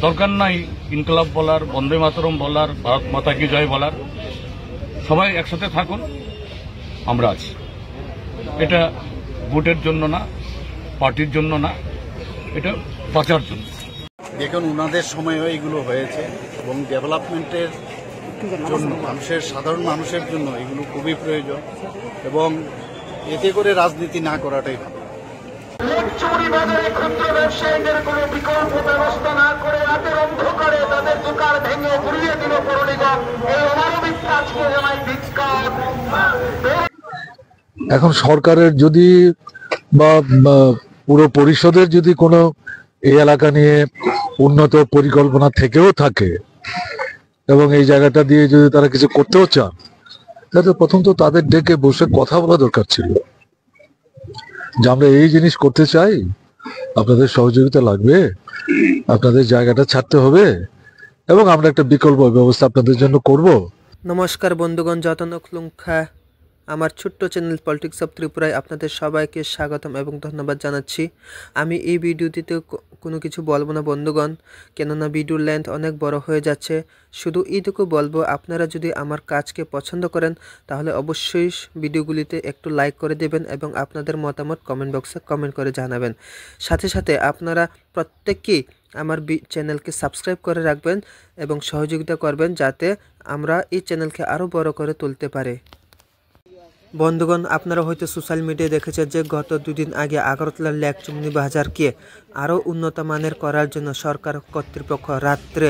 দরকার নাই ইনকলাব বলার, বন্দে মাতরম বলার, ভারত মাতা কি জয় বলার। সবাই একসাথে থাকুন, আমরা আছি। এটা ভোটের জন্য না, পার্টির জন্য না, এটা বাঁচার জন্য। দেখুন, ওনাদের সময়ও এগুলো হয়েছে এবং ডেভেলপমেন্টের জন্য সাধারণ মানুষের জন্য এগুলো খুবই প্রয়োজন এবং এতে করে রাজনীতি না করাটাই ভালো। ক্ষুদ্র ব্যবসায়ীদের কোনো বিকল্প ব্যবস্থা না করে রাতের অন্ধকারে তাদের দোকান ভেঙে ঘুরিয়ে দিল পৌর নিগম। এই অমানবিক কাজকে জানাই ধিক্কার। এখন সরকারের যদি বা পুরো পরিষদের যদি কোনো এই এলাকা নিয়ে উন্নত পরিকল্পনা থেকেও থাকে এবং এই জায়গাটা দিয়ে যদি তারা কিছু করতেও চান, তাহলে প্রথম তো তাদের ডেকে বসে কথা বলা দরকার ছিল যে আমরা এই জিনিস করতে চাই, আপনাদের সহযোগিতা লাগবে, আপনাদের জায়গাটা ছাড়তে হবে এবং আমরা একটা বিকল্প ব্যবস্থা আপনাদের জন্য করব। নমস্কার বন্ধুগণ, যতন খুলুঙ্খা আমার ছোট্ট চ্যানেল পলিটিক্স অফ ত্রিপুরায় আপনাদের সবাইকে স্বাগতম এবং ধন্যবাদ জানাচ্ছি। আমি এই ভিডিওটিতে কোনো কিছু বলবো না বন্ধুগণ, কেননা ভিডিওর লেন্থ অনেক বড় হয়ে যাচ্ছে। শুধু এইটুকু বলবো, আপনারা যদি আমার কাজকে পছন্দ করেন তাহলে অবশ্যই ভিডিওগুলিতে একটু লাইক করে দেবেন এবং আপনাদের মতামত কমেন্ট বক্সে কমেন্ট করে জানাবেন। সাথে সাথে আপনারা প্রত্যেককেই আমার চ্যানেলকে সাবস্ক্রাইব করে রাখবেন এবং সহযোগিতা করবেন যাতে আমরা এই চ্যানেলকে আরও বড় করে তুলতে পারি। বন্ধুগণ, আপনারা হয়তো সোশ্যাল মিডিয়ায় দেখেছেন যে গত দুদিন আগে আগরতলার লেকচুমনি বাজারকে আরও উন্নত মানের করার জন্য সরকার কর্তৃপক্ষ রাত্রে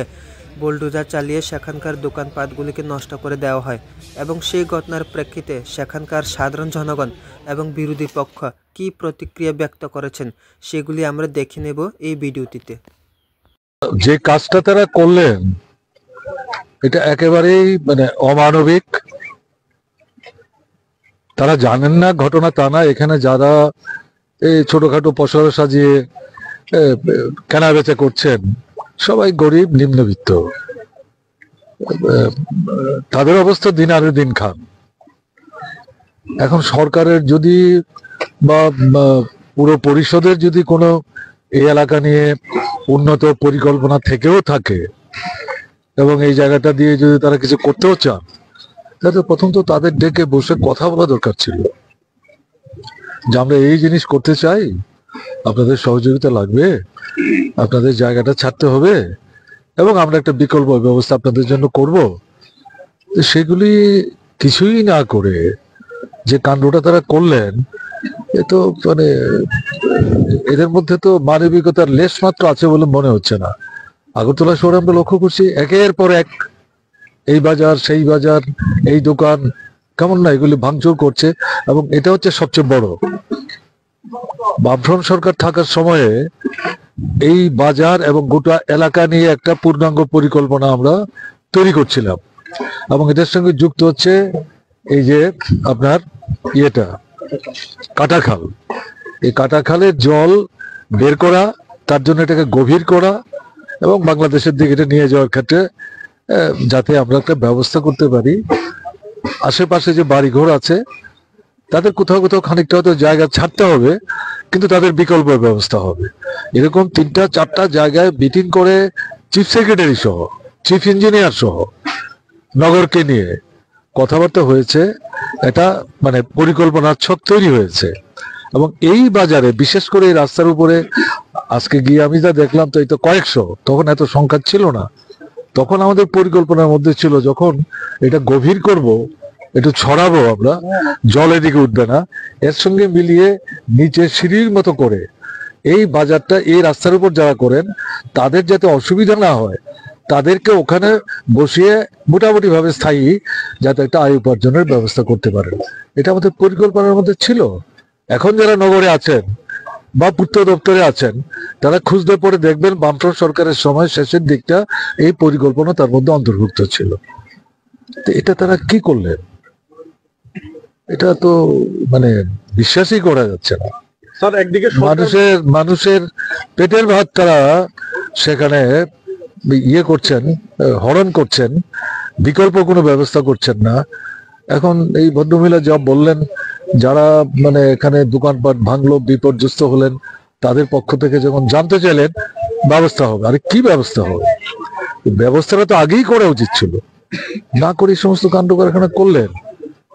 বুলডোজার চালিয়ে সেখানকার দোকানপাটগুলিকে নষ্ট করে দেওয়া হয় এবং সেই ঘটনার প্রেক্ষিতে সেখানকার সাধারণ জনগণ এবং বিরোধী পক্ষ কী প্রতিক্রিয়া ব্যক্ত করেছেন সেগুলি আমরা দেখে নেব এই ভিডিওটিতে। যে কাজটা তারা করলেন এটা একেবারেই অমানবিক। তারা জানেন না ঘটনা তা না, এখানে যারা এই ছোটখাটো পসরা সাজিয়ে কেনা বেচা করছেন সবাই গরিব নিম্নবিত্ত, তাদের অবস্থা দিন আনে দিন খান। এখন সরকারের যদি বা পুরো পরিষদের যদি কোনো এই এলাকা নিয়ে উন্নত পরিকল্পনা থেকেও থাকে এবং এই জায়গাটা দিয়ে যদি তারা কিছু করতেও চান, তাহলে প্রথম তো তাদের ডেকে বসে কথা বলা দরকার ছিল যে আমরা এই জিনিস করতে চাই, আপনাদের সহযোগিতা লাগবে, আপনাদের জায়গাটা ছাড়তে হবে এবং আমরা একটা বিকল্প ব্যবস্থা আপনাদের জন্য করব। সেগুলি কিছুই না করে যে কাণ্ডটা তারা করলেন, এ তো এদের মধ্যে তো মানবিকতার লেশ মাত্র আছে বলে মনে হচ্ছে না। আগরতলা শহরে আমরা লক্ষ্য করছি একের পর এক এই বাজার সেই বাজার, এই দোকান, কেমন না এগুলি ভাঙচুর করছে এবং এটা হচ্ছে সবচেয়ে বড়। বামফ্রন্ট সরকার থাকার সময়ে এই বাজার এবং গোটা এলাকা নিয়ে একটা পূর্ণাঙ্গ পরিকল্পনা আমরা তৈরি করছিলাম এবং এটার সঙ্গে যুক্ত হচ্ছে এই যে আপনার কাটাখাল। এই কাটাখালের জল বের করা, তার জন্য এটাকে গভীর করা এবং বাংলাদেশের দিকে এটা নিয়ে যাওয়ার ক্ষেত্রে যাতে আমরা একটা ব্যবস্থা করতে পারি। আশেপাশে যে বাড়িঘর আছে তাদের কোথাও কোথাও খানিকটা হয়তো জায়গা ছাড়তে হবে, কিন্তু তাদের বিকল্প ব্যবস্থা হবে। এরকম 3-4টা জায়গায় মিটিং করে চিফ সেক্রেটারি সহ, চিফ ইঞ্জিনিয়ার সহ নগরকে নিয়ে কথাবার্তা হয়েছে। এটা পরিকল্পনার ছক তৈরি হয়েছে এবং এই বাজারে বিশেষ করে এই রাস্তার উপরে আজকে গিয়ে আমি যা দেখলাম তো এই তো কয়েকশো, তখন এত সংখ্যা ছিল না। তখন আমাদের পরিকল্পনার মধ্যে ছিল যখন এটা গভীর করব, একটু ছড়াবো, আমরা জল এদিকে উঠবে না, এর সঙ্গে মিলিয়ে নিচে সিঁড়ির মতো করে এই বাজারটা এই রাস্তার উপর যারা করেন তাদের যাতে অসুবিধা না হয়, তাদেরকে ওখানে বসিয়ে মোটামুটি ভাবে স্থায়ী যাতে একটা আয় উপার্জনের ব্যবস্থা করতে পারেন, এটা আমাদের পরিকল্পনার মধ্যে ছিল। এখন যারা নগরে আছেন বা পূর্ত দপ্তরে আছেন তারা খুঁজতে পরে দেখবেন বামফ্রন্ট সরকারের সময় শেষের দিকটা এই পরিকল্পনা তার মধ্যে অন্তর্ভুক্ত ছিল। এটা তারা কি করলেন, এটা তো বিশ্বাসই করা যাচ্ছে না। একদিকে মানুষের পেটের ভাত তারা সেখানে করছেন, হরণ করছেন, বিকল্প কোনো ব্যবস্থা করছেন না। এখন এই ভদ্রমহিলা যা বললেন, যারা এখানে দোকানপাট ভাঙলো, বিপর্যস্ত হলেন, তাদের পক্ষ থেকে যখন জানতে চাইলেন ব্যবস্থা হবে। আরে কি ব্যবস্থা হবে? ব্যবস্থাটা তো আগেই করা উচিত ছিল, না করে এই সমস্ত কাণ্ড কারখানা করলেন।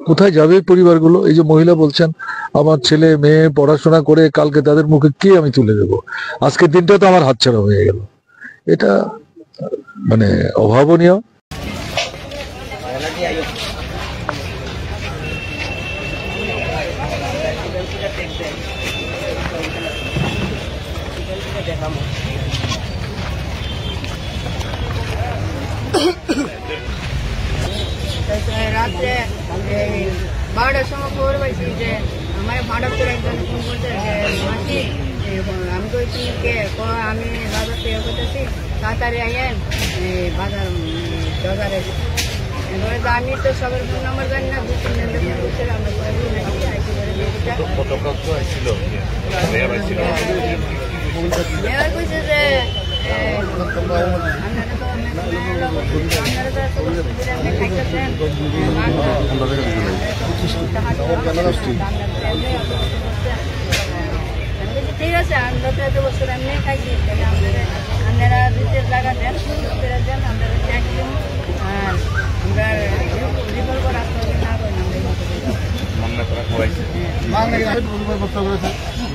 কোথায় যাবে পরিবারগুলো? এই যে মহিলা বলছেন আমার ছেলে মেয়ে পড়াশোনা করে কালকে তাদের মুখে কি আমি তুলে দেবো, আজকের দিনটা তো আমার হাতছাড়া হয়ে গেল। এটা মানে অভাবনীয়। রাত্রে 12টার সময় খবর পাইছি যে আমার ভাড়া করে একজন ফোন করছে যে মাসি আমি কইছি কে আমি বাজার থেকে করতেছি তাড়াতাড়ি আইয়েন বাজার বাজারে। এবারে আমি তো সবার ফোন নাম্বার জানি না, 2-3 জনের ফোন করছে আমরা কইছে যে ঠিক আছে আমরা তো এত বছর এমনি খাইছি, আপনারা দুধের জায়গা দেন, দেন আমরা ট্যাক্স দিন আর আমরা রিপোর্ট করা না করি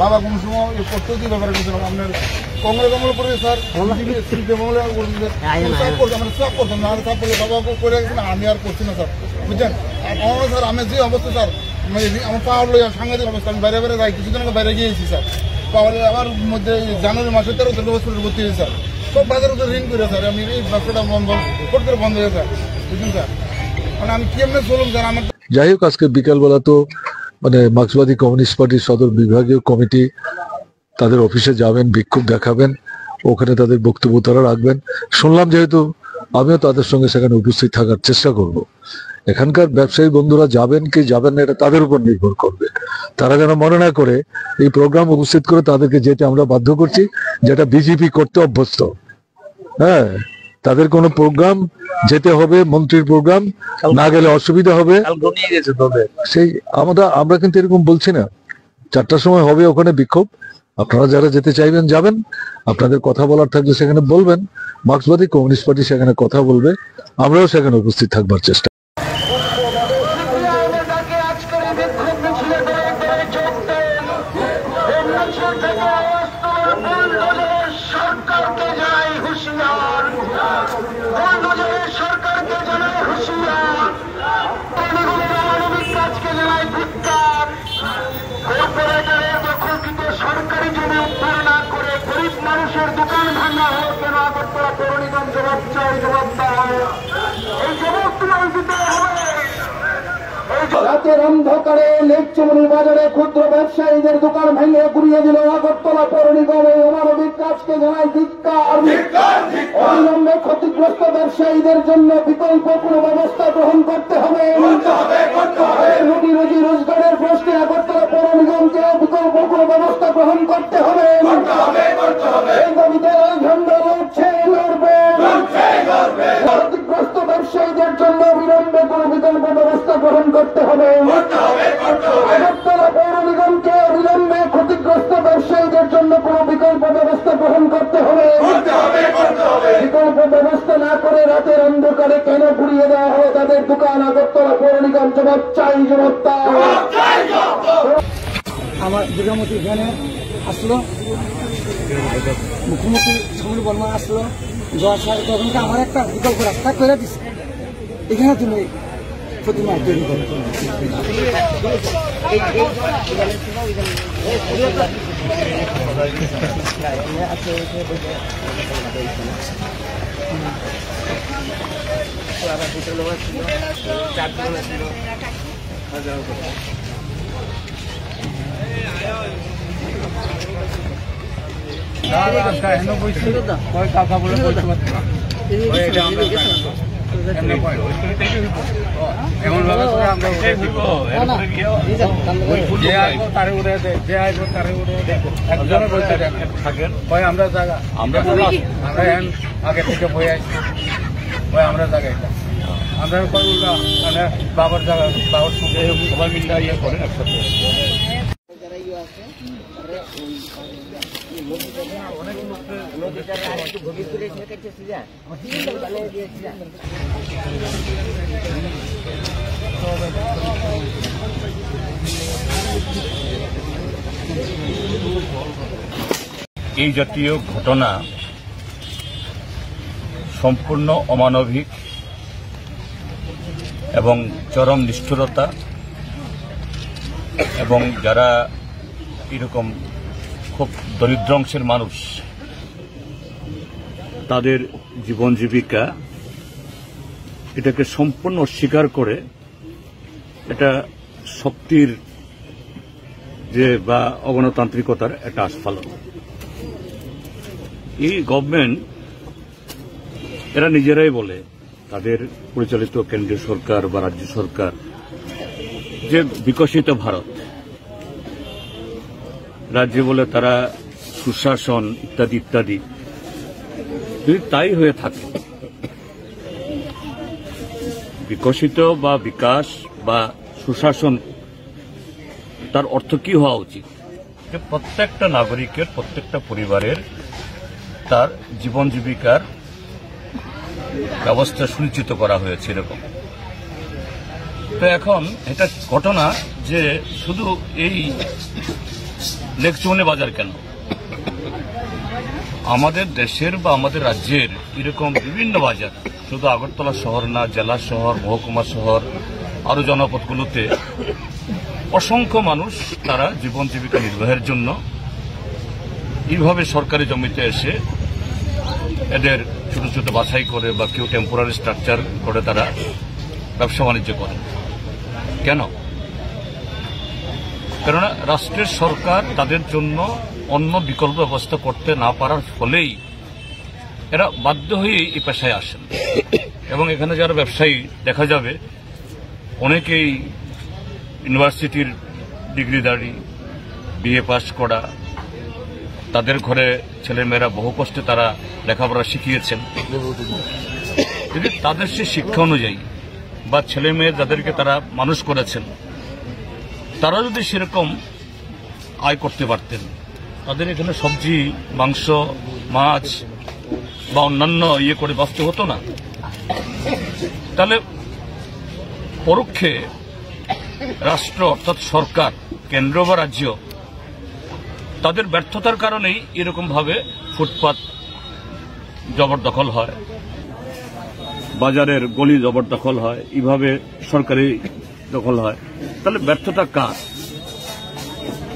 বাবা কোন সময় প্রত্যেকটি ব্যাপারে আপনার কংগ্রেস আমল করে স্যার করতাম না, বাবাকে করে গেছেন, আমি আর করছি না স্যার, বুঝছেন? আমার স্যার আমি যে অবস্থা স্যার আমার পাওয়ার লই সাংঘাতিক অবস্থা, আমি বাইরে বাইরে যাই, কিছুদিন আগে বাইরে গিয়েছি স্যার, পাওয়ার আমার মধ্যে জানুয়ারি মাসে 13 বছর ভর্তি হয়েছে স্যার, সব বাজার ঋণ করে স্যার আমি এই ব্যবসাটা বন্ধ করে বন্ধ হয়ে স্যার, বুঝুন স্যার, মানে আমি কেমনে চলুন স্যার। আমার যাই হোক, আজকে বিকালবেলা তো মানে মার্ক্সবাদী কমিউনিস্ট পার্টির সদর বিভাগীয় কমিটি তাদের অফিসে যাবেন, বিক্ষোভ দেখাবেন, ওখানে তাদের বক্তব্য তারা রাখবেন। শুনলাম, যেহেতু আমিও তাদের সঙ্গে সেখানে উপস্থিত থাকার চেষ্টা করব। এখানকার ব্যবসায়ী বন্ধুরা যাবেন কি যাবেন না এটা তাদের উপর নির্ভর করবে। তারা যেন মনে না করে এই প্রোগ্রাম উপস্থিত করে তাদেরকে যেতে আমরা বাধ্য করছি, যেটা বিজেপি করতে অভ্যস্ত। হ্যাঁ, তাদের কোনো প্রোগ্রাম যেতে হবে, মন্ত্রীর প্রোগ্রাম না গেলে অসুবিধা হবে, সেই আমরা কিন্তু এরকম বলছি না। 4টার সময় হবে ওখানে বিক্ষোভ, আপনারা যারা যেতে চাইবেন যাবেন, আপনাদের কথা বলার থাকলে সেখানে বলবেন, মার্ক্সবাদী কমিউনিস্ট পার্টি সেখানে কথা বলবে, আমরাও সেখানে উপস্থিত থাকবার চেষ্টা। সরকারি জমি উদ্ধার না করে গরিব মানুষের দোকান ভাঙা হোক কেন, আগরতলা পৌর নিগম জবাব চাই, জবাব দেওয়া হোক। এই জবাবগুলো দিতে হবে। রাতের অন্ধকারে লেকচুমনি বাজারে ক্ষুদ্র ব্যবসায়ীদের দোকান ভেঙে গুড়িয়ে দিল আগরতলা পৌর নিগম। এই অমানবিক কাজকে জানাই ধিক্কার। অবিলম্বে ক্ষতিগ্রস্ত ব্যবসায়ীদের জন্য বিকল্প কোনো ব্যবস্থা গ্রহণ করতে হবে। রুটি রুজি রোজগারের প্রশ্নে আগরতলা পৌর নিগমকে বিকল্প কোনো ব্যবস্থা গ্রহণ করতে হবে। এই দাবিতে ঝান্ডা লড়ছে, লড়বে। ক্ষতিগ্রস্ত ব্যবসায়ীদের জন্য বিলম্বে কোনো বিকল্প ব্যবস্থা গ্রহণ করতে হবে। আগরতলা পৌর নিগমকে অবিলম্বে ক্ষতিগ্রস্ত ব্যবসায়ীদের জন্য কোনো বিকল্প ব্যবস্থা গ্রহণ করতে হবে। বিকল্প ব্যবস্থা না করে রাতের অন্ধকারে কেন ঘুরিয়ে দেওয়া হলো তাদের দোকান? আগরতলা পৌর নিগম জবাব চাই, জবাব দাও। আমার দুর্গামতি এখানে আসলো, মুখ্যমন্ত্রী সমীর বর্মা আসলো, তখন আমার একটা বিকল্প রাস্তা করে দিচ্ছে, এখানে তুমি প্রতিমা তৈরি করো। এমন ভাবে আমরা যে আইবো তারে উড়ে দেয়, যে আইবো তারে উড়ে একজনের বলতে থাকেন হয় আমরা জায়গা আমরা আগে থেকে বই আসছি, হয় আমরা জায়গায় আমরা মানে বাবার জায়গা, বাবার সঙ্গে সবাই মিলে ইয়ে করে একসাথে। এই জাতীয় ঘটনা সম্পূর্ণ অমানবিক এবং চরম নিষ্ঠুরতা, এবং যারা এরকম খুব দরিদ্র অংশের মানুষ তাদের জীবন জীবিকা এটাকে সম্পূর্ণ অস্বীকার করে এটা শক্তির যে বা অগণতান্ত্রিকতার একটা আস্ফালন। এই গভর্নমেন্ট এরা নিজেরাই বলে তাদের পরিচালিত কেন্দ্রীয় সরকার বা রাজ্য সরকার যে বিকশিত ভারত, রাজ্যে বলে তারা সুশাসন ইত্যাদি ইত্যাদি। যদি তাই হয়ে থাকে, বিকশিত বা বিকাশ বা সুশাসন তার অর্থ কি হওয়া উচিত? যে প্রত্যেকটা নাগরিকের, প্রত্যেকটা পরিবারের তার জীবন জীবিকার ব্যবস্থা সুনিশ্চিত করা হয়েছে এরকম। তো এখন এটা ঘটনা যে শুধু এই লেকচুমনি বাজার কেন, আমাদের দেশের বা আমাদের রাজ্যের এরকম বিভিন্ন বাজার, শুধু আগরতলা শহর না, জেলা শহর, মহকুমা শহর, আরো জনপদগুলোতে অসংখ্য মানুষ তারা জীবন জীবিকা নির্বাহের জন্য এইভাবে সরকারি জমিতে এসে এদের ছোট ছোট বাছাই করে বা কেউ টেম্পোরারি স্ট্রাকচার করে তারা ব্যবসা বাণিজ্য করে। কেন? কেননা রাষ্ট্রের সরকার তাদের জন্য অন্য বিকল্প ব্যবস্থা করতে না পারার ফলেই এরা বাধ্য হয়ে এই পেশায় আসেন। এবং এখানে যারা ব্যবসায়ী দেখা যাবে অনেকেই ইউনিভার্সিটির ডিগ্রিধারী, বিএ পাস করা, তাদের ঘরে ছেলেমেয়েরা বহু কষ্টে তারা লেখাপড়া শিখিয়েছেন। যদি তাদের সে শিক্ষা অনুযায়ী বা ছেলে মেয়ে যাদেরকে তারা মানুষ করেছেন তারা যদি সেরকম আয় করতে পারতেন, তাদের এখানে সবজি, মাংস, মাছ বা অন্যান্য ইয়ে করে বাঁচতে হতো না। তাহলে পরোক্ষে রাষ্ট্র অর্থাৎ সরকার, কেন্দ্র বা রাজ্য, তাদের ব্যর্থতার কারণেই এরকমভাবে ফুটপাত জবরদখল হয়, বাজারের গলি জবরদখল হয়, এইভাবে সরকারি দখল হয়। তাহলে ব্যর্থতা কার?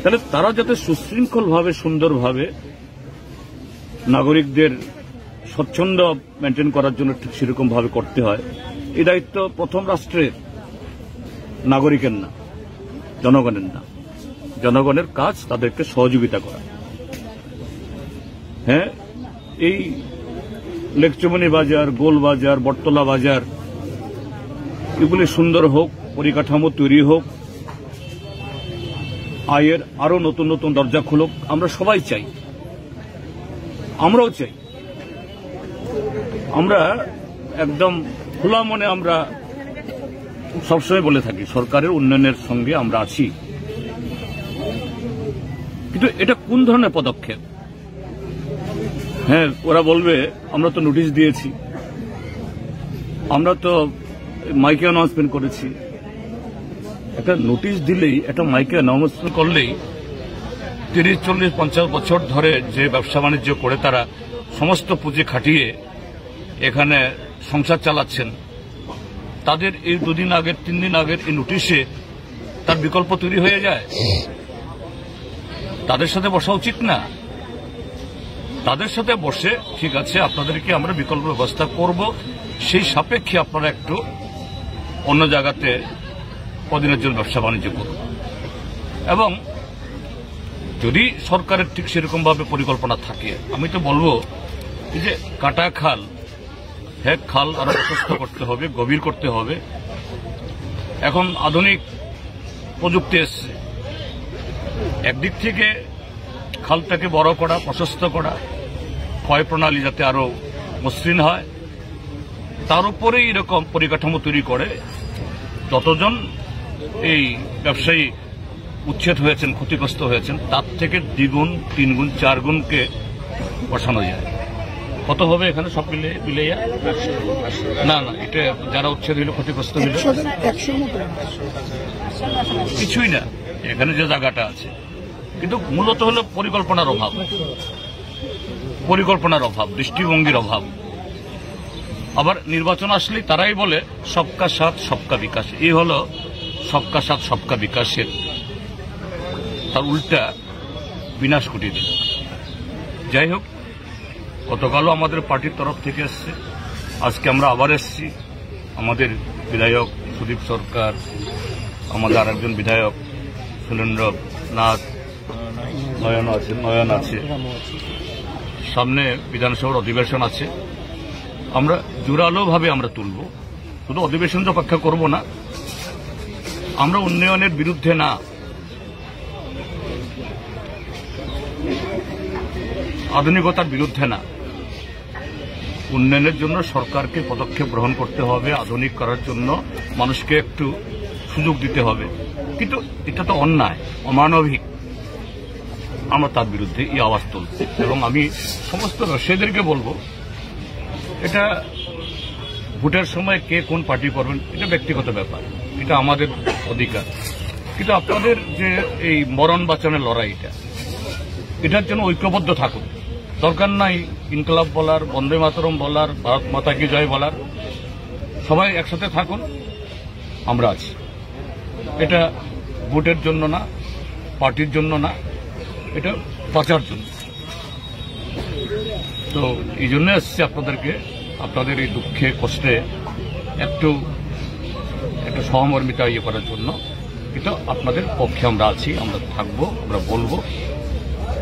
তাহলে তারা যাতে সুশৃঙ্খলভাবে, সুন্দরভাবে নাগরিকদের স্বচ্ছন্দ মেনটেন করার জন্য ঠিক সেরকমভাবে করতে হয়, এই দায়িত্ব প্রথম রাষ্ট্রের, নাগরিকের না, জনগণের না। জনগণের কাজ তাদেরকে সহযোগিতা করা। হ্যাঁ, এই লেকচুমনি বাজার, গোল বাজার, বটতলা বাজার এগুলি সুন্দর হোক, পরিকাঠামো তৈরি হোক, আয়ের আরো নতুন নতুন দরজা খুলুক, আমরা সবাই চাই, আমরাও চাই। আমরা একদম খোলা মনে আমরা সবসময় বলে থাকি সরকারের উন্নয়নের সঙ্গে আমরা আছি। কিন্তু এটা কোন ধরনের পদক্ষেপ? হ্যাঁ, ওরা বলবে আমরা তো নোটিশ দিয়েছি, আমরা তো মাইকে অ্যানাউন্সমেন্ট করেছি। একটা নোটিশ দিলেই, একটা মাইকে অ্যানাউন্সমেন্ট করলেই 30, 40, 50 বছর ধরে যে ব্যবসা বাণিজ্য করে তারা সমস্ত পুঁজি খাটিয়ে এখানে সংসার চালাচ্ছেন, তাদের এই 2 দিন আগের, 3 দিন আগের এই নোটিশে তার বিকল্প তৈরি হয়ে যায়। তাদের সাথে বসা উচিত না? তাদের সাথে বসে ঠিক আছে, আপনাদেরকে আমরা বিকল্প ব্যবস্থা করব, সেই সাপেক্ষে আপনারা একটু অন্য জায়গাতে কদিনের জন্য ব্যবসা বাণিজ্য করুন। এবং যদি সরকারের ঠিক সেরকমভাবে পরিকল্পনা থাকে, আমি তো বলবো এই যে কাটা খাল, হ্যাঁ, খাল আরো প্রশস্ত করতে হবে, গভীর করতে হবে। এখন আধুনিক প্রযুক্তি এসছে, একদিক থেকে খালটাকে বড় করা, প্রশস্ত করা, ক্ষয় প্রণালী যাতে আরো মসৃণ হয়, তার উপরে এরকম পরিকাঠামো তৈরি করে যতজন এই ব্যবসায়ী উচ্ছেদ হয়েছেন, ক্ষতিগ্রস্ত হয়েছেন, তার থেকে দ্বিগুণ, 3 গুণ, 4 গুণকে বসানো যায়। কত হবে এখানে সব মিলিয়ে? না, এটা যারা উচ্ছেদ হইল, ক্ষতিগ্রস্ত হইল, কিছুই না এখানে যে জায়গাটা আছে। কিন্তু মূলত হলো পরিকল্পনার অভাব, দৃষ্টিভঙ্গির অভাব। আবার নির্বাচন আসলেই তারাই বলে সবকা সাথ সবকা বিকাশ। এই হলো সবকা সাথ সবকা বিকাশের তার উল্টা বিনাশ ঘটিয়ে দিল। যাই হোক, গতকালও আমাদের পার্টির তরফ থেকে এসছে, আজকে আমরা আবার এসছি। আমাদের বিধায়ক সুদীপ সরকার, আমাদের আরেকজন বিধায়ক সুরেন্দ্রনাথ, নয়ন আছে, সামনে বিধানসভার অধিবেশন আছে। আমরা জোরালোভাবে আমরা তুলব, শুধু অধিবেশন অপেক্ষা করব না। আমরা উন্নয়নের বিরুদ্ধে না, আধুনিকতার বিরুদ্ধে না। উন্নয়নের জন্য সরকারকে পদক্ষেপ গ্রহণ করতে হবে, আধুনিক করার জন্য মানুষকে একটু সুযোগ দিতে হবে। কিন্তু এটা তো অন্যায়, অমানবিক। আমরা তার বিরুদ্ধে এই আওয়াজ তুলছি এবং আমি সমস্ত ব্যবসায়ীদেরকে বলবো, এটা ভোটের সময় কে কোন পার্টি করবেন এটা ব্যক্তিগত ব্যাপার, এটা আমাদের অধিকার। কিন্তু আপনাদের যে এই মরণ বাঁচানোর লড়াইটা, এটার জন্য ঐক্যবদ্ধ থাকুন। দরকার নাই ইনকলাব বলার, বন্দে মাতরম বলার, ভারত মাতা কি জয় বলার। সবাই একসাথে থাকুন, আমরা আছি। এটা ভোটের জন্য না, পার্টির জন্য না, এটা বাঁচার জন্য। তো এই জন্য এসছি আপনাদেরকে, আপনাদের এই দুঃখে কষ্টে একটু সহমর্মিতা করার জন্য। কিন্তু আপনাদের পক্ষে আমরা আছি, আমরা থাকবো, আমরা বলবো।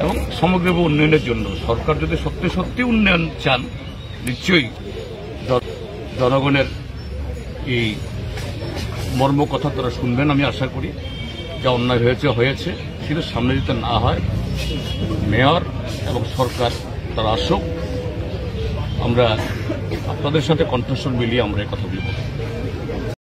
এবং সমগ্র উন্নয়নের জন্য সরকার যদি সত্যি সত্যি উন্নয়ন চান, নিশ্চয়ই জনগণের এই মর্ম কথা তারা শুনবেন। আমি আশা করি যা অন্যায় হয়েছে সেটা সামনে যেতে না হয়, মেয়র এবং সরকার তারা আসুক, আমরা আপনাদের সাথে কণ্ঠস্বর মিলিয়ে আমরা এই কথাগুলি বলব।